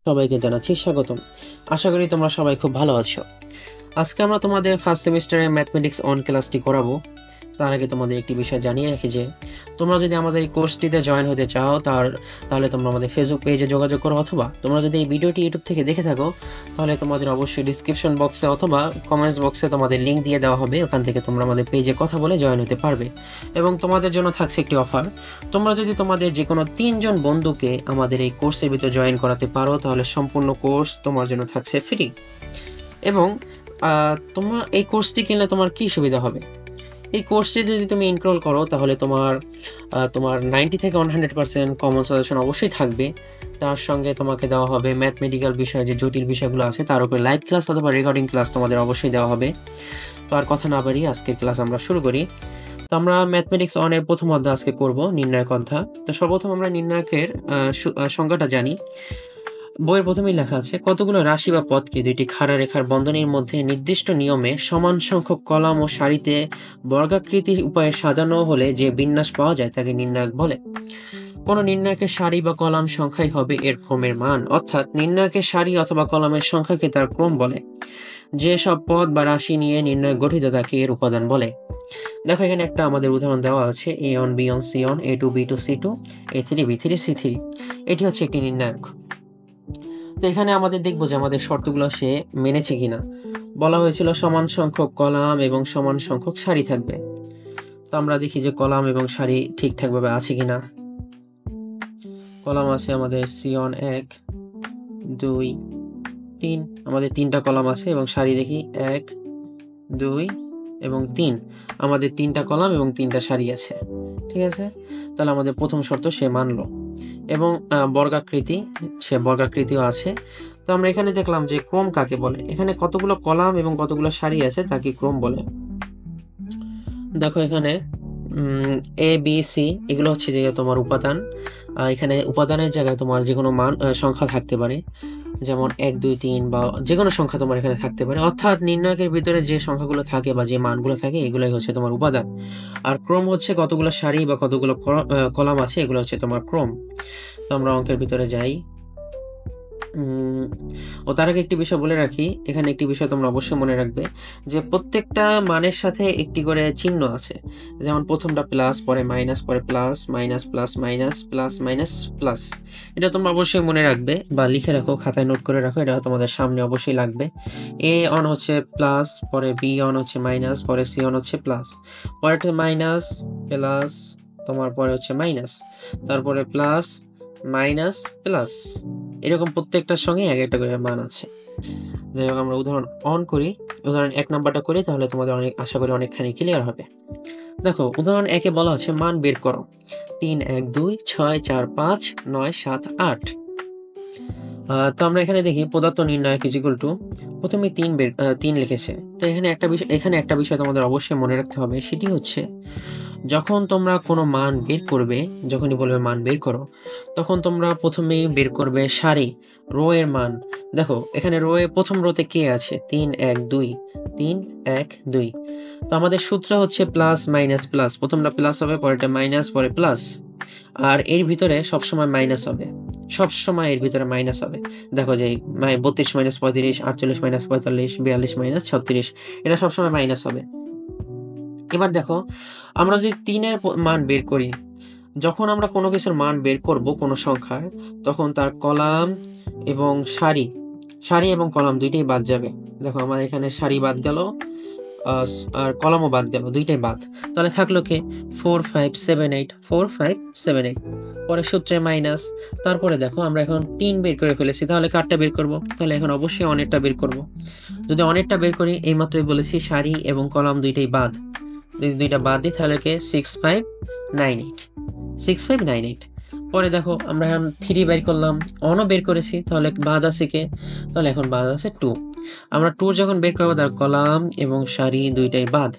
সবাইকে জানাচ্ছি স্বাগতম। আশা করি তোমরা সবাই খুব ভালো আছো। আজকে আমরা তোমাদের ফার্স্ট সেমিস্টারের ম্যাথমেটিক্স অন ক্লাসটি করাবো। তার আগে তোমাদের একটি বিষয় জানিয়ে রাখি যে তোমরা যদি আমাদের এই কোর্সটিতে জয়েন হতে চাও তাহলে তোমরা আমাদের ফেসবুক পেজে যোগাযোগ করো, অথবা তোমরা যদি এই ভিডিওটি ইউটিউব থেকে দেখে থাকো তাহলে তোমাদের অবশ্যই ডিসক্রিপশন বক্সে অথবা কমেন্টস বক্সে তোমাদের লিঙ্ক দিয়ে দেওয়া হবে। ওখান থেকে তোমরা আমাদের পেজে কথা বলে জয়েন হতে পারবে। এবং তোমাদের জন্য থাকছে একটি অফার। তোমরা যদি তোমাদের যে কোনো 3 জন বন্ধুকে আমাদের এই কোর্সের ভিতরে জয়েন করাতে পারো তাহলে সম্পূর্ণ কোর্স তোমার জন্য থাকছে ফ্রি। এবং তোমার এই কোর্সটি কিনলে তোমার কি সুবিধা হবে? এই কোর্সটি যদি তুমি এনরোল করো তাহলে তোমার 90 থেকে 100% কমন সাজেশন অবশ্যই থাকবে। তার সঙ্গে তোমাকে দেওয়া হবে ম্যাথমেটিক্যাল বিষয়ে যে জটিল বিষয়গুলো আছে তার উপরে লাইভ ক্লাস অথবা রেকর্ডিং ক্লাস তোমাদের অবশ্যই দেওয়া হবে। তো আর কথা না বাড়িয়ে আজকের ক্লাস আমরা শুরু করি। তো আমরা ম্যাথমেটিক্স অনের প্রথম অধ্যায় আজকে করব, নির্ণায়ক অধ্যায়। তো সর্বপ্রথম আমরা নির্ণায়কের সংজ্ঞাটা জানি। বইয়ের প্রথমেই লেখা আছে, কতগুলো রাশি বা পদকে দুইটি খাড়া রেখার বন্ধনীর মধ্যে নির্দিষ্ট নিয়মে সমান সংখ্যক কলাম ও সারিতে বর্গাকৃতি উপায়ে সাজানো হলে যে বিন্যাস পাওয়া যায় তাকে নির্ণায়ক বলে। কোন নির্ণায়কের সারি বা কলাম সংখ্যাই হবে এর ক্রমের মান, অর্থাৎ নির্ণায়কের সারি অথবা কলামের সংখ্যাকে তার ক্রম বলে। যে সব পদ বা রাশি নিয়ে নির্ণায়ক গঠিত তাকে এর উপাদান বলে। দেখো এখানে একটা আমাদের উদাহরণ দেওয়া আছে, a1 b1 c1 a2 b2 c2 a3 b3 c3। এটি হচ্ছে একটি নির্ণায়ক। তো এখানে আমাদের দেখবো যে আমাদের শর্তগুলো সে মেনেছে কিনা। বলা হয়েছিল সমান সংখ্যক কলাম এবং সমান সংখ্যক সারি থাকবে। তো আমরা দেখি যে কলাম এবং সারি ঠিকঠাক ভাবে আছে কিনা। কলাম আছে আমাদের c1 1 2 3, আমাদের 3টা কলাম আছে, এবং সারি দেখি 1 2 এবং 3, আমাদের 3টা কলাম এবং 3টা সারি আছে। ঠিক আছে, তাহলে আমাদের প্রথম শর্ত সে মানলো। এবং বর্গাকৃতি, সে বর্গাকৃতিও আছে। তো আমরা এখানে দেখলাম যে ক্রম কাকে বলে। এখানে কতগুলো কলাম এবং কতগুলো সারি আছে তাকে ক্রম বলে। দেখো এখানে এ বি সি এগুলো হচ্ছে যে তোমার উপাদান। এখানে উপাদানের জায়গায় তোমার যে কোনো মান সংখ্যা থাকতে পারে, যেমন 1 2 3 বা যে কোনো সংখ্যা তোমার এখানে থাকতে পারে। অর্থাৎ নির্ণায়কের ভিতরে যে সংখ্যাগুলো থাকে বা যে মানগুলো থাকে এগুলোই হচ্ছে তোমার উপাদান। আর ক্রম হচ্ছে কতগুলো সারি বা কতগুলো কলাম আছে, এগুলো হচ্ছে তোমার ক্রম। তো আমরা অঙ্কের ভিতরে যাই। ও তার আগে একটি বিষয় বলে রাখি, এখানে একটি বিষয় তোমরা অবশ্যই মনে রাখবে যে প্রত্যেকটা মানের সাথে একটি করে চিহ্ন আছে। যেমন প্রথমটা প্লাস, পরে মাইনাস, পরে plus minus plus minus plus minus plus. এটা তোমরা অবশ্যই মনে রাখবে বা লিখে রাখো, খাতায় নোট করে রাখো, এটা তোমাদের সামনে অবশ্যই লাগবে। এ অন হচ্ছে প্লাস, পরে বি অন হচ্ছে মাইনাস, পরে সি অন হচ্ছে প্লাস, পরে মাইনাস প্লাস, তোমার পরে হচ্ছে মাইনাস, তারপরে প্লাস মাইনাস প্লাস, এরকম প্রত্যেকটার সঙ্গে এক একটা করে মান আছে। যাই হোক, আমরা উদাহরণ অন করি, উদাহরণ 1 নাম্বারটা করি, তাহলে তোমাদের আশা করি অনেকখানি ক্লিয়ার হবে। দেখো উদাহরণ 1-এ বলা আছে মান বের করো 3 1 2 6 4 5 9 7 8। তো আমরা এখানে দেখি পদার্থ নির্ণায়ক ইজ ইকুয়াল টু, প্রথমে 3 লিখেছে। তো এখানে একটা বিষয় তোমাদের অবশ্যই মনে রাখতে হবে, সেটি হচ্ছে যখন তোমরা কোনো মান বের করবে, যখনই বলবে মান বের করো, তখন তোমরা প্রথমেই বের করবে সারি, রো এর মান। দেখো এখানে প্রথম রোতে কে আছে, 3 1 2 3 1 2। তো আমাদের সূত্র হচ্ছে প্লাস মাইনাস প্লাস, প্রথমটা প্লাস হবে, পরেরটা মাইনাস, পরে প্লাস। আর এর ভিতরে সবসময় মাইনাস হবে, সবসময় এর ভিতরে মাইনাস হবে। দেখো যে 32 মাইনাস 35, 48 মাইনাস 45, 42 মাইনাস 36, এটা সবসময় মাইনাস হবে। এবার দেখো আমরা যদি 3-এর মান বের করি, যখন আমরা কোনো কিছুর মান বের করব কোনো সংখ্যার, তখন তার কলাম এবং সারি এবং কলাম দুইটাই বাদ যাবে। দেখো আমার এখানে সারি বাদ গেল, আর কলামও বাদ গেল, দুইটাই বাদ। তাহলে থাকলো কে 4 5 7 8, 4 5 7 8, পরে সূত্রে মাইনাস। তারপরে দেখো আমরা এখন 3 বের করে ফেলেছি, তাহলে কারটা বের করব? তাহলে এখন অবশ্যই অনেরটা বের করব। যদি অনেরটা বের করি, এইমাত্রই বলেছি সারি এবং কলাম দুইটাই বাদ, যদি দুইটা বাদ দিই তাহলে কে 6 5 9 8, 6 5 9 8। পরে দেখো আমরা এখন 3 বের করলাম, অনও বের করেছি, তাহলে বাদ আছে কে? তাহলে এখন বাদ আছে 2। আমরা 2 যখন বের করবো তার কলাম এবং সারি দুইটাই বাদ,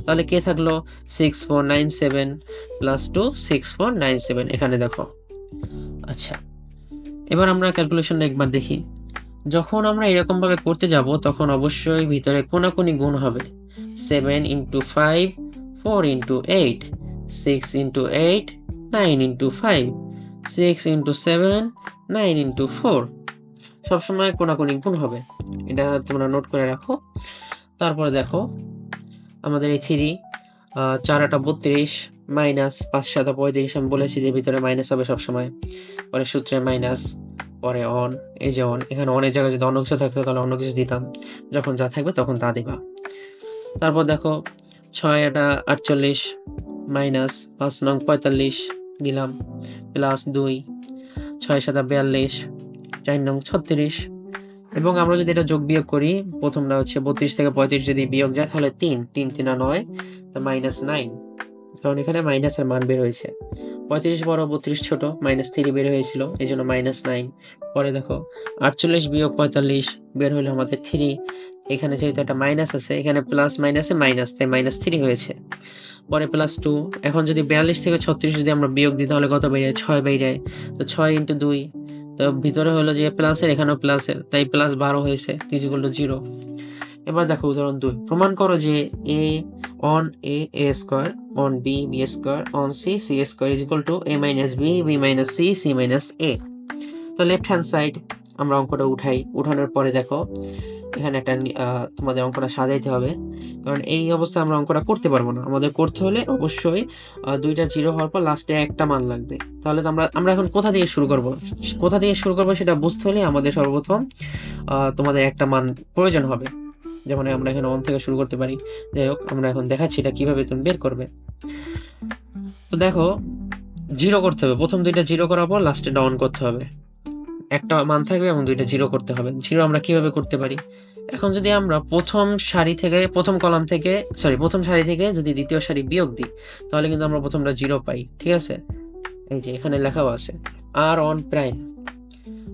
তাহলে কে থাকলো 6 4 9 7 প্লাস 2 6 4 9 7। এখানে দেখো। আচ্ছা, এবার আমরা ক্যালকুলেশনটা একবার দেখি। যখন আমরা এরকম ভাবে করতে যাব তখন অবশ্যই ভিতরে কোনাকুনি গুণ হবে। 7 into 5 4 into 8 6 into 8 9 into 5 6 into 7 9 into 4। সবসময় কোনাকুনি গুণ হবে, এটা তোমরা নোট করে রাখো। তারপরে দেখো আমাদের এই 3 4 8 32 মাইনাস 5 7 35, আমি বলেছি যে ভিতরে মাইনাস হবে সবসময়। পরে সূত্রে মাইনাস, পরে অন, এই যে অন, এখানে অনের জায়গায় যদি অন্য কিছু থাকতো তাহলে অন্য কিছু দিতাম, যখন যা থাকবে তখন তা দিবা। তারপর দেখো 6 8 48 মাইনাস 5 9 45 দিলাম, প্লাস 2 6 7 42 4 9 36। এবং আমরা যদি এটা যোগ বিয়োগ করি, প্রথমটা হচ্ছে 32 থেকে 35 যদি বিয়োগ যায় তাহলে 3 3 3 9, তো -9, কারণ এখানে মাইনাসের মান বের হয়েছে। 35 বড়, 32 ছোট, -3 বের হয়েছিল, এই জন্য -9। পরে দেখো 48 বিয়োগ 45 বের হলো আমাদের 3, এখানে যেহেতু একটা মাইনাস আছে, এখানে প্লাস মাইনাসে মাইনাস, তাই -3 হয়েছে। পরে +2, এখন যদি 42 থেকে 36 যদি আমরা বিয়োগ দিই তাহলে কত বের হয়? 6 বের হয়, তো 6 × 2, তো ভিতরে হলো যে প্লাসের, এখানেও প্লাসের, তাই +12 হয়েছে, = 0। এবার দেখো উদাহরণ 2, প্রমাণ করো যে a on a square on b square on c square a - b b - c c - a। তো লেফট হ্যান্ড সাইড আমরা অঙ্কটা উঠাই, উঠানোর পরে দেখো এখানে একটা তোমাদের অঙ্কটা সাজাইতে হবে, কারণ এই অবস্থায় আমরা অঙ্কটা করতে পারবো না। আমাদের করতে হলে অবশ্যই 2টা 0 হওয়ার পর লাস্টে একটা মান লাগবে। তাহলে তো আমরা এখন কোথা দিয়ে শুরু করব সেটা বুঝতে হলে আমাদের সর্বপ্রথম তোমাদের একটা মান প্রয়োজন হবে। যেমন আমরা এখানে 1 থেকে শুরু করতে পারি। যাই হোক, আমরা এখন দেখাচ্ছি এটা কিভাবে তুমি বের করবে। তো দেখো 0 করতে হবে, প্রথম 2টা 0 করার পর লাস্টে ডাউন করতে হবে, একটা মান থাকবে এবং 2টা 0 করতে হবে। 0 আমরা কিভাবে করতে পারি? এখন যদি আমরা প্রথম সারি থেকে যদি দ্বিতীয় সারি বিয়োগ দিই তাহলে কিন্তু আমরা প্রথমটা 0 পাই, ঠিক আছে? এই যে এখানে লেখাও আছে আর অন প্রাইম,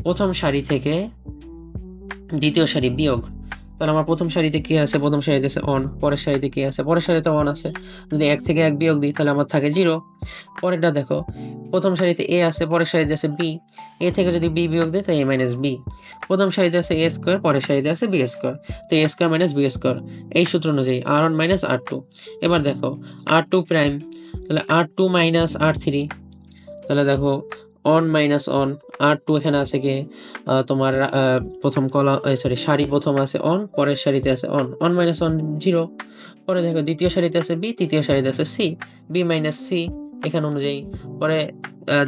প্রথম সারি থেকে দ্বিতীয় সারি বিয়োগ, তাহলে আমার প্রথম সারিতে কি আছে? প্রথম সারিতে আছে অন, পরের সারিতে কি আছে? পরের সারিতে অন আছে। যদি 1 থেকে 1 বিয়োগ দিই তাহলে আমার থাকে 0। পরেরটা দেখো, প্রথম সারিতে a আছে, পরের সারিতে আছে b, a থেকে যদি b বিয়োগ দিই তাই a - b। প্রথম সারিতে আছে a স্কয়ার, পরের সারিতে আছে b স্কয়ার, তো a স্কয়ার - b স্কয়ার, এই সূত্র অনুযায়ী r1 - r2। এবার দেখো r2 প্রাইম, তাহলে r2 - r3, তাহলে দেখো অন মাইনাস অন, r2 এখানে আছে কি তোমার প্রথম সারি প্রথম আছে অন, পরের সারিতে আছে অন, অন মাইনাস অন 0। পরে দেখো দ্বিতীয় সারিতে আছে b, তৃতীয় সারিতে আছে c, b - c এখানে অনুযায়ী। পরে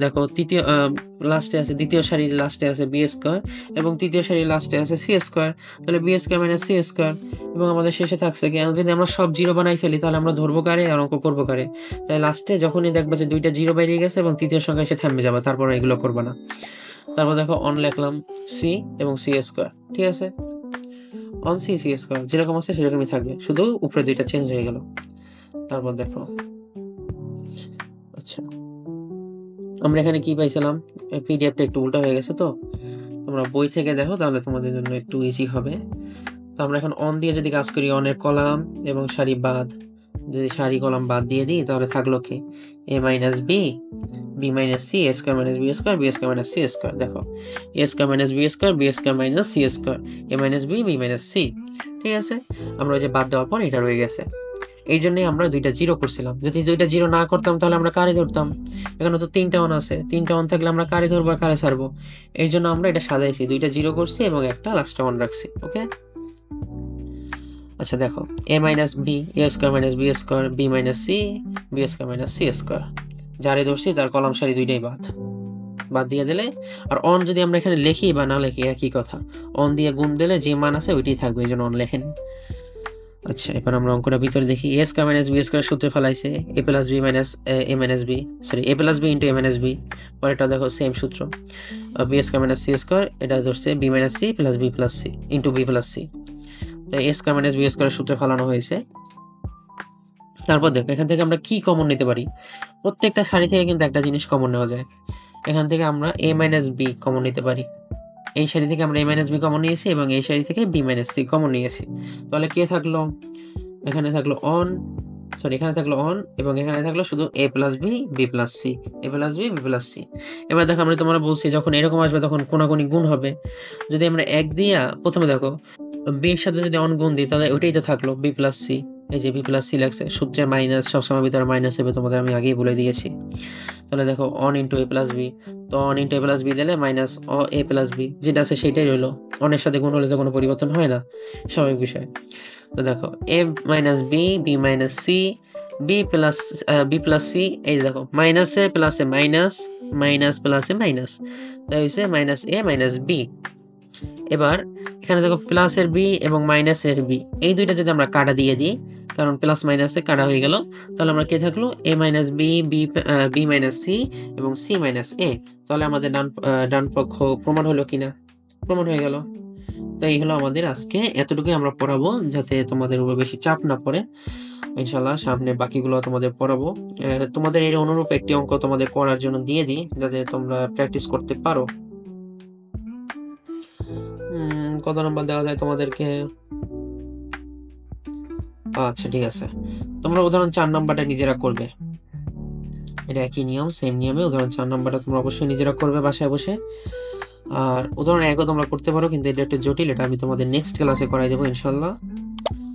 দেখো তৃতীয় লাস্টে আছে, দ্বিতীয় সারির লাস্টে আছে b স্কয়ার এবং তৃতীয় সারির লাস্টে আছে c স্কয়ার, তাহলে b স্কয়ার - c স্কয়ার। এবং আমাদের শেষে থাকছে কি, যদি আমরা সব 0 বানাই ফেলি তাহলে আমরা ধরবো কারে আর অঙ্ক করবো কারে? তাই লাস্টে যখনই দেখবা যে 2টা 0 বেরিয়ে গেছে এবং তৃতীয় সংখ্যা এসে থেমে যাবে, তারপর এগুলো করবা না। তারপর দেখো অন লিখলাম c এবং c স্কয়ার, ঠিক আছে? অন c স্কয়ার যেরকম আছে সেরকমই থাকবে, শুধু উপরে 2টা চেঞ্জ হয়ে গেল। তারপর দেখো, আচ্ছা আমরা এখানে কি পাইছিলাম? পিডিএফটা একটু উল্টা হয়ে গেছে, তো তোমরা বই থেকে দেখো তাহলে তোমাদের জন্য একটু ইজি হবে। তো আমরা এখন অন দিয়ে যদি কাজ করি, অনের কলাম এবং সারি বাদ, যদি সারি কলাম বাদ দিয়ে দিই তাহলে থাকলো কি a - b b - c a square - b square b square - c square. দেখো a square - b square b square - c square a - b b - c, ঠিক আছে? আমরা ওই যে বাদ দেওয়ার পর এটা রয়ে গেছে, এই জন্যই আমরা 2টা 0 করছিলাম। যদি 2টা 0 না করতাম তাহলে আমরা কারে ধরতাম? এখানে তো 3টা অন আছে, 3টা অন থাকলে আমরা কারে ধরবো আর কারে ছাড়বো? এই জন্য আমরা এটা সাজাইছি, 2টা 0 করছি এবং একটা লাস্টে অন রাখছি। ওকে, আচ্ছা দেখো a - b a square - b square b - c b square - c square, যারে ধরছি তার কলাম সারি 2টাই বাদ দিয়ে দিলে, আর অন যদি আমরা এখানে লিখি বা না লিখি একই কথা, অন দিয়ে গুণ দিলে যে মান আছে ওইটাই থাকবে, এই জন্য অন লেখেন। আচ্ছা এবার আমরা অঙ্কটা ভিতরে দেখি। a স্কয়ার - b স্কয়ার সূত্রে ফেলাইছে a + b - a - b, sorry a + b * a - b। পরেরটা দেখো সেম সূত্র, b স্কয়ার - c স্কয়ার, এটা ধরছে b - c + b + c * b + c, তাই a স্কয়ার - b স্কয়ার সূত্রে ফেলানো হয়েছে। তারপর দেখো এখান থেকে আমরা কি কমন নিতে পারি? প্রত্যেকটা সারি থেকে কিন্তু একটা জিনিস কমন নেওয়া যায়। এখান থেকে আমরা a - b কমন নিতে পারি, এই সারি থেকে আমরা a - b কমন নিয়েছি এবং এই সারি থেকে b - c কমন নিয়েছি। তাহলে কে থাকলো? এখানে থাকলো অন, সরি এখানে থাকলো অন এবং এখানে থাকলো শুধু a + b b + c, a + b b + c। এবার দেখো আমরা তোমরা বলছি যখন এরকম আসবে তখন কোনাকুনি গুণ হবে। যদি আমরা 1 দিয়া প্রথমে দেখো b এর সাথে যদি অন গুণ দিই তাহলে ওইটাই তো থাকলো b + c, এই যে বি প্লাস সি লাগছে, সূত্রে মাইনাস সবসময় ভিতরে মাইনাস হবে, তোমাদের আমি আগেই বলে দিয়েছি। তাহলে দেখো on into A plus B, তো on into A plus B দিলে মাইনাস এ প্লাস বি, যেটা আছে সেটাই রইলো, অনের সাথে গুণ হলে তো কোনো পরিবর্তন হয় না, স্বাভাবিক বিষয়। তো দেখো A minus B, B minus C, B plus C, এই দেখো মাইনাসে প্লাসে মাইনাস, মাইনাস প্লাসে মাইনাস, তাই হচ্ছে মাইনাস এ মাইনাস বি। এবার এখানে দেখো প্লাসের বি এবং মাইনাসের বি, এই দুইটা যদি আমরা কাটা দিয়ে দিই, কারণ প্লাস মাইনাসে কাটা হয়ে গেল, তাহলে আমরা কে থাকলো A minus B, B minus C এবং সি মাইনাস এ, তাহলে আমাদের ডান পক্ষ প্রমাণ হলো কিনা? প্রমাণ হয়ে গেল। তো এই হলো আমাদের আজকে, এতটুকুই আমরা পড়াবো যাতে তোমাদের উপর বেশি চাপ না পড়ে। ইনশাল্লাহ সামনে বাকিগুলো তোমাদের পড়াবো। তোমাদের এর অনুরূপ একটি অঙ্ক তোমাদের করার জন্য দিয়ে দিই, যাতে তোমরা প্র্যাকটিস করতে পারো। কত নাম্বার দেওয়া যায় তোমাদেরকে? আচ্ছা ঠিক আছে, তোমরা উদাহরণ 4 নাম্বারটা নিজেরা করবে, এটা একই নিয়ম, সেম নিয়মে উদাহরণ 4 নাম্বারটা তোমরা অবশ্যই নিজেরা করবে বাসায় বসে। আর উদাহরণ 1ও তোমরা করতে পারো, কিন্তু এটা একটু জটিল, এটা আমি তোমাদের নেক্সট ক্লাসে করাই দেবো ইনশাল্লাহ।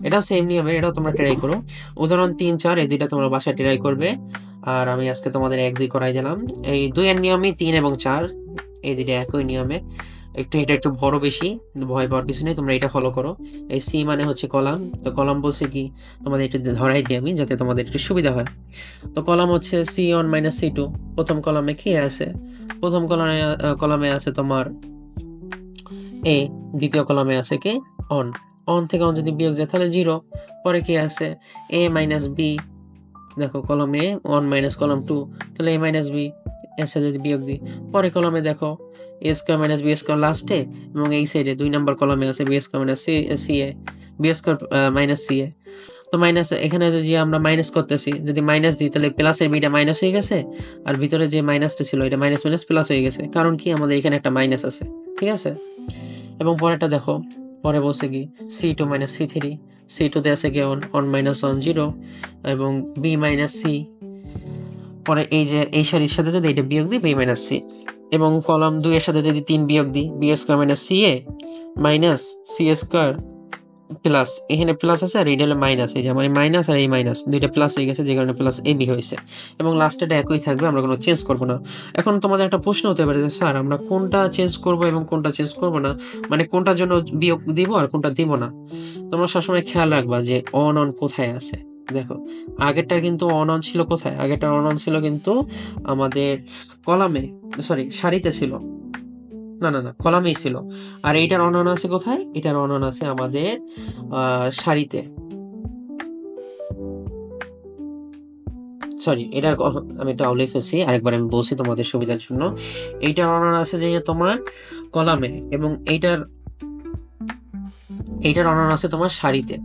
এটাও সেম নিয়মের, এটাও তোমরা ট্রাই করো। উদাহরণ 3, 4 এই দুইটা তোমরা বাসায় ট্রাই করবে। আর আমি আজকে তোমাদের 1, 2 করাই দিলাম। এই 2 এর নিয়মই 3 এবং 4, এই দুইটা একই নিয়মে, এটা একটু বড় বেশি, ভয় পাওয়ার কিছু নেই, তোমরা এটা ফলো করো। এই সি মানে হচ্ছে কলাম, তো কলাম বলছে কি তোমাদের একটু ধরাই দিই আমি, যাতে তোমাদের একটু সুবিধা হয়। তো কলাম হচ্ছে C1 মাইনাস C2, প্রথম কলামে কি আছে? প্রথম কলামে আছে তোমার এ, দ্বিতীয় কলামে আছে কি অন, অন থেকে অন যদি বিয়োগ যায় তাহলে 0, পরে কি আছে এ মাইনাস বি, দেখো কলমে 1 মাইনাস কলম 2, তাহলে এ মাইনাস বি, এর সাথে যদি বিয়োগ দিই, পরে কলমে দেখো এ স্কোয়ার মাইনাস বি স্কোয়ার লাস্টে, এবং এই সাইডে 2 নাম্বার কলমে আছে বি স্কোয়ার মাইনাস সি এ, বি স্কোয়ার মাইনাস সি এ। তো মাইনাস, এখানে যদি আমরা মাইনাস করতেছি, যদি মাইনাস দিই তাহলে প্লাসের বিটা মাইনাস হয়ে গেছে, আর ভিতরে যে মাইনাসটা ছিল এটা মাইনাস মাইনাস প্লাস হয়ে গেছে, কারণ কি আমাদের এখানে একটা মাইনাস আছে, ঠিক আছে। এবং পরেরটা দেখো, পরে বলছে কি C2 মাইনাস C3, C2 তে আছে কি অন মাইনাস 1 0, এবং বি মাইনাস সি, পরে এই যে এই সারির সাথে যদি এটা বিয়োগ দিই বি মাইনাস সি, এবং কলাম 2 এর সাথে যদি 3 বিয়োগ দিই বি স্কোয়ার মাইনাস সি এ মাইনাস সি স্কোয়ার প্লাস, এখানে প্লাস আছে আর এইটা হলো মাইনাস, এই যে আমার মাইনাস আর এই মাইনাস দুইটা প্লাস হয়ে গেছে, যে কারণে প্লাস এ বি হয়েছে, এবং লাস্টেটা একই থাকবে, আমরা কোনো চেঞ্জ করবো না। এখন তোমাদের একটা প্রশ্ন হতে পারে যে স্যার আমরা কোনটা চেঞ্জ করব এবং কোনটা চেঞ্জ করব না, মানে কোনটার জন্য বিয়োগ দিব আর কোনটা দিব না। তোমরা সবসময় খেয়াল রাখবা যে অন কোথায় আছে। দেখো আগেরটার কিন্তু অন ছিল কোথায়? আগেরটার অন ছিল কিন্তু আমাদের কলামে, সরি সারিতে ছিল, না না না কলামেই ছিল। আর এইটার অনন আছে কোথায়? এটার অনন আছে আমাদের সারিতে, সরি এটার আমি একটু আউলে ফেলছি, আরেকবার আমি বলছি তোমাদের সুবিধার জন্য। এইটার অনন আছে যে তোমার কলামে, এবং এইটার অনন আছে তোমার সারিতে,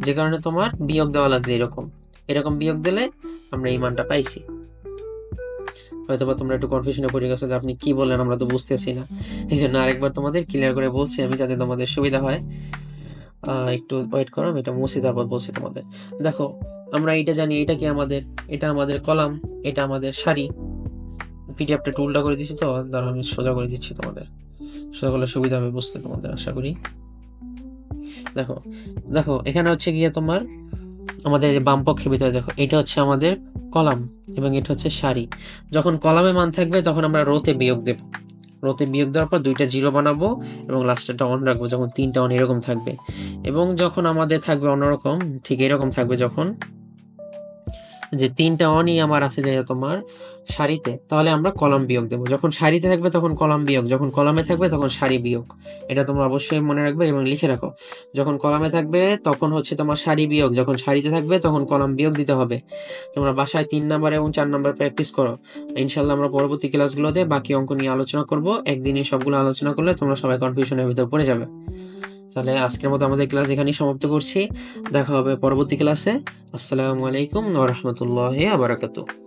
যে কারণে তোমার বিয়োগ দেওয়া লাগছে, এরকম এরকম বিয়োগ দিলে আমরা এই মানটা পাইছি। হয়তো বা তোমরা একটু কনফিউশনে পড়ে গেছো যে আপনি কি বললেন, আমরা তো বুঝতেছি না, এই জন্য আরেকবার তোমাদের ক্লিয়ার করে বলছি আমি, যাতে তোমাদের সুবিধা হয়। একটু ওয়েট করো, আমি এটা মুছে তারপর বলছি তোমাদের। দেখো আমরা এটা জানি, এটা কি আমাদের, এটা আমাদের কলাম, এটা আমাদের সারি। পিডিএফটা একটু উল্টা করে দিচ্ছি, তো ধরো আমি সোজা করে দিচ্ছি তোমাদের, সোজা করলে সুবিধা হবে বুঝতে তোমাদের, আশা করি। দেখো দেখো এখানে হচ্ছে গিয়ে তোমার আমাদের বাম পক্ষের ভিতরে দেখো, এটা হচ্ছে আমাদের কলাম এবং এটা হচ্ছে সারি। যখন কলামে মান থাকবে তখন আমরা রোতে বিয়োগ দেব, রোতে বিয়োগ দেওয়ার পর 2টা 0 বানাবো এবং লাস্টেরটা অন রাখবো, যখন 3টা অন এরকম থাকবে। এবং যখন আমাদের থাকবে অন্যরকম, ঠিক এরকম থাকবে, যখন যে 3টা অনই আমার আছে যে তোমার সারিতে, তাহলে আমরা কলাম বিয়োগ দেবো। যখন সারিতে থাকবে তখন কলাম বিয়োগ, যখন কলামে থাকবে তখন সারি বিয়োগ। এটা তোমরা অবশ্যই মনে রাখবে এবং লিখে রাখো। যখন কলামে থাকবে তখন হচ্ছে তোমার সারি বিয়োগ, যখন সারিতে থাকবে তখন কলাম বিয়োগ দিতে হবে। তোমরা বাসায় 3 নাম্বার এবং 4 নাম্বার প্র্যাকটিস করো। ইনশাল্লাহ আমরা পরবর্তী ক্লাসগুলোতে বাকি অঙ্ক নিয়ে আলোচনা করব। একদিনে সবগুলো আলোচনা করলে তোমরা সবাই কনফিউশনের ভিতর পড়ে যাবে। তাহলে আজকের মতো আমাদের ক্লাস এখানেই সমাপ্ত করছি, দেখা হবে পরবর্তী ক্লাসে। আসসালামু আলাইকুম ওয়া রাহমাতুল্লাহি ওয়া বারাকাতুহু।